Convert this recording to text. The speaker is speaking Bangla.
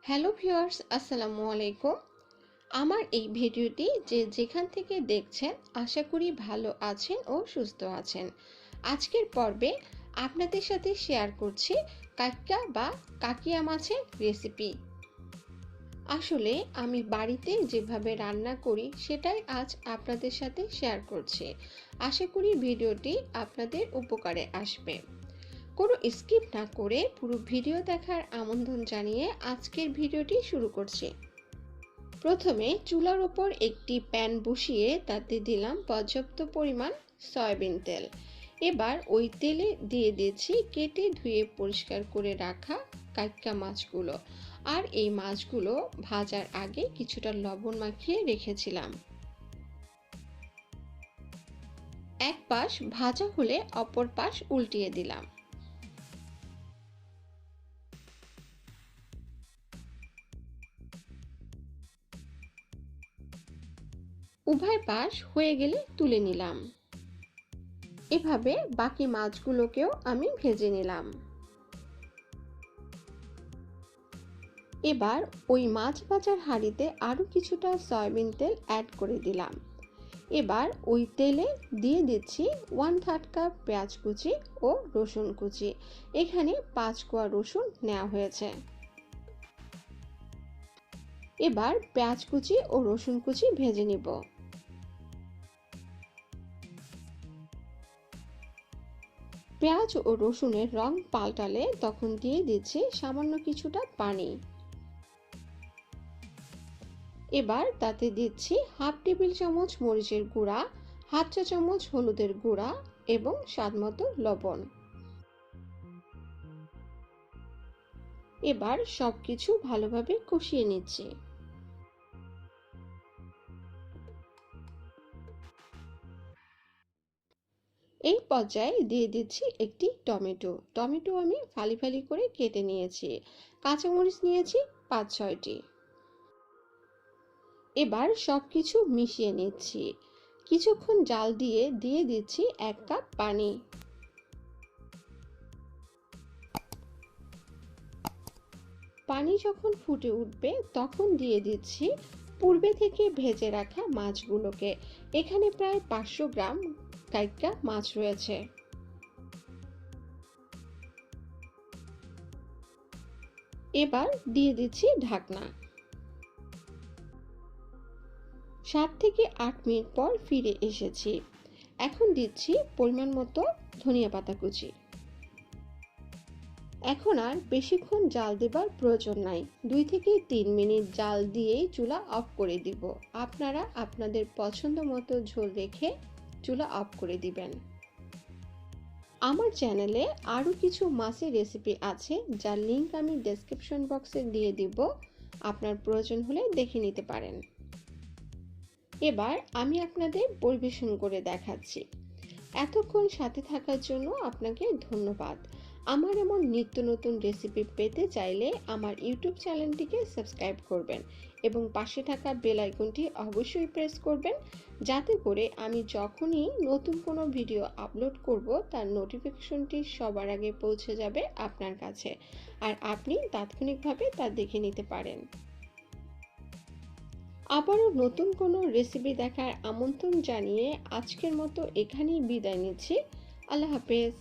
হ্যালো ভিউয়ার্স, আসসালামু আলাইকুম। আমার এই ভিডিওটি যে যেখান থেকে দেখছেন আশা করি ভালো আছেন ও সুস্থ আছেন। আজকের পর্বে আপনাদের সাথে শেয়ার করছি কাক্কা বা কাকিয়া মাছের রেসিপি। আসলে আমি বাড়িতে যেভাবে রান্না করি সেটাই আজ আপনাদের সাথে শেয়ার করছি। আশা করি ভিডিওটি আপনাদের উপকারে আসবে। কোনো স্কিপ না করে পুরো ভিডিও দেখার আমন্ত্রণ জানিয়ে আজকের ভিডিওটি শুরু করছি। প্রথমে চুলার উপর একটি প্যান বসিয়ে তাতে দিলাম পর্যাপ্ত পরিমাণ সয়াবিন তেল। এবার ওই তেলে দিয়ে দিয়েছি কেটে ধুয়ে পরিষ্কার করে রাখা কাক্কা মাছগুলো। আর এই মাছগুলো ভাজার আগে কিছুটা লবণ মাখিয়ে রেখেছিলাম। এক পাশ ভাজা হলে অপর পাশ উল্টিয়ে দিলাম। উভয় পাশ হয়ে গেলে তুলে নিলাম। এভাবে বাকি মাছগুলোকেও আমি ভেজে নিলাম। এবার ওই মাছ ভাজার হাঁড়িতে আরো কিছুটা সয়াবিন তেল অ্যাড করে দিলাম। এবার ওই তেলে দিয়ে দিচ্ছি 1/3 কাপ পেঁয়াজ কুচি ও রসুন কুচি। এখানে 5 কোয়া রসুন নেওয়া হয়েছে। এবার পেঁয়াজ কুচি ও রসুন কুচি ভেজে নিব। পেঁয়াজ ও রসুনের রং পাল্টালে তখন দিয়ে দিচ্ছি সামান্য কিছুটা পানি। এবার তাতে দিচ্ছি হাফ টেবিল চামচ মরিচের গুঁড়া, হাফ চা চামচ হলুদের গুঁড়া এবং স্বাদমতো লবণ। এবার সবকিছু ভালোভাবে কষিয়ে নিচ্ছি। এই পর্যায়ে দিয়ে দিচ্ছি একটি টমেটো আমি ফালি ফালি করে কেটে নিয়েছি। কাঁচামরিচ নিয়েছি 5-6টি। এবার সবকিছু মিশিয়ে নিচ্ছি। কিছুক্ষণ জাল দিয়ে দিয়ে দিচ্ছি 1 কাপ পানি। পানি যখন ফুটে উঠবে তখন দিয়ে দিচ্ছি পূর্বে থেকে ভেজে রাখা মাছগুলোকে। এখানে প্রায় 500 গ্রাম কাক্কা মাছ রয়েছে। এবার দিয়ে দিচ্ছি ঢাকনা। 7 থেকে 8 মিনিট পর ফিরে এসেছি। এখন দিচ্ছি পরিমাণ মতো ধনিয়া পাতা কুচি। এখন আর বেশিক্ষণ জাল দেবার প্রয়োজন নাই। 2 থেকে 3 মিনিট জাল দিয়েই চুলা অফ করে দিব। আপনারা আপনাদের পছন্দ মতো ঝোল রেখে চুলা অফ করে দিবেন। আমার চ্যানেলে আরও কিছু মাছের রেসিপি আছে যার লিংক আমি ডেসক্রিপশন বক্সে দিয়ে দিব। আপনার প্রয়োজন হলে দেখে নিতে পারেন। এবার আমি আপনাদের পরিবেশন করে দেখাচ্ছি। এতক্ষণ সাথে থাকার জন্য আপনাকে ধন্যবাদ। আমার এমন নিত্য নতুন রেসিপি পেতে চাইলে আমার ইউটিউব চ্যানেলটিকে সাবস্ক্রাইব করবেন এবং পাশে থাকা বেল আইকনটি অবশ্যই প্রেস করবেন, যাতে করে আমি যখনই নতুন কোনো ভিডিও আপলোড করব তার নোটিফিকেশনটি সবার আগে পৌঁছে যাবে আপনার কাছে, আর আপনি তাৎক্ষণিকভাবে তা দেখে নিতে পারেন। আবারও নতুন কোনো রেসিপি দেখার আমন্ত্রণ জানিয়ে আজকের মতো এখানেই বিদায় নিচ্ছি। আল্লাহ হাফেজ।